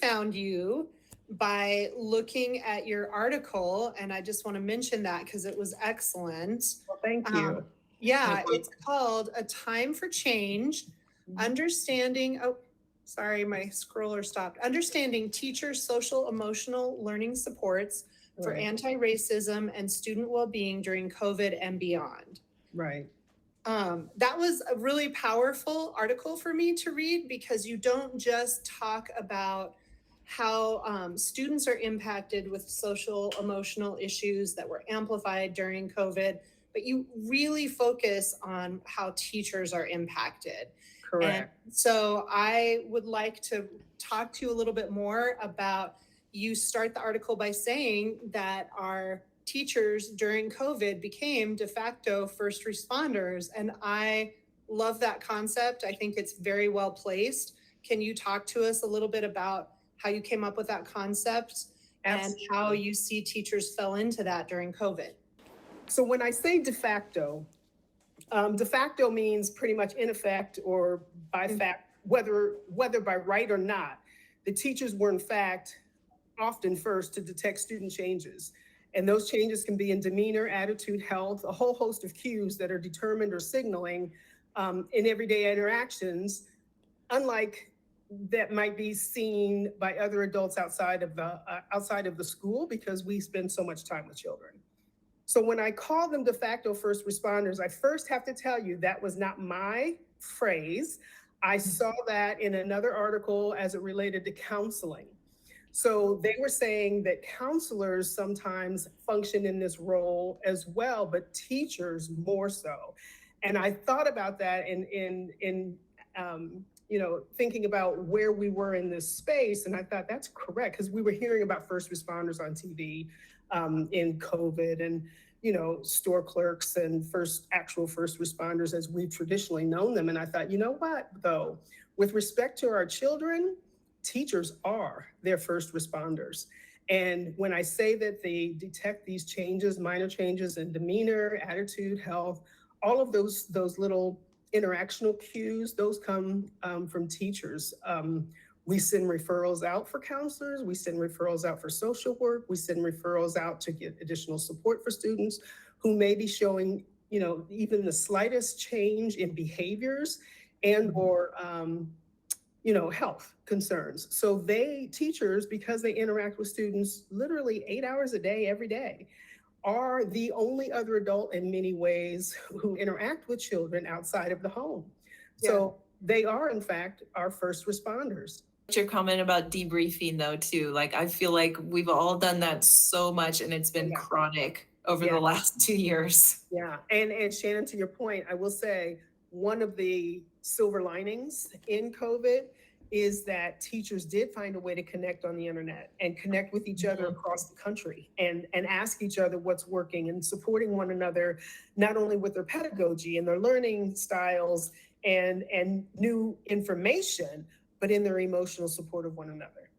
found you by looking at your article, and I just want to mention that because it was excellent. Well, thank you. Yeah, it's called A Time for Change, Understanding, sorry, my scroller stopped. Understanding Teachers' Social Emotional Learning Supports for Right. Anti-Racism and Student Wellbeing During COVID and Beyond. Right. That was a really powerful article for me to read because you don't just talk about how students are impacted with social emotional issues that were amplified during COVID, but you really focus on how teachers are impacted. Correct. And so I would like to talk to you a little bit more about, you start the article by saying that our teachers during COVID became de facto first responders. And I love that concept. I think it's very well placed. Can you talk to us a little bit about how you came up with that concept and how you see teachers fell into that during COVID? So when I say de facto means pretty much in effect or by fact, whether by right or not, the teachers were in fact often first to detect student changes. And those changes can be in demeanor, attitude, health, a whole host of cues that are determined or signaling in everyday interactions, unlike that might be seen by other adults outside of the school, because we spend so much time with children. So when I call them de facto first responders, I first have to tell you that was not my phrase. I saw that in another article as it related to counseling. So they were saying that counselors sometimes function in this role as well, but teachers more so. And I thought about that in thinking about where we were in this space. And I thought that's correct, because we were hearing about first responders on TV in COVID, and store clerks and actual first responders as we've traditionally known them. And I thought, you know what, though, with respect to our children, teachers are their first responders. And when I say that they detect these changes, minor changes in demeanor, attitude, health, all of those little interactional cues, those come from teachers. We send referrals out for counselors. We send referrals out for social work. We send referrals out to get additional support for students who may be showing, even the slightest change in behaviors and or health concerns. So teachers, because they interact with students literally 8 hours a day, every day, are the only other adult in many ways who interact with children outside of the home. Yeah. So they are, in fact, our first responders. Your comment about debriefing, though, too. Like, I feel like we've all done that so much, and it's been chronic over the last 2 years. Yeah, and Shannon, to your point, I will say one of the silver linings in COVID is that teachers did find a way to connect on the internet and connect with each other across the country and ask each other what's working, and supporting one another, not only with their pedagogy and their learning styles and new information, but in their emotional support of one another.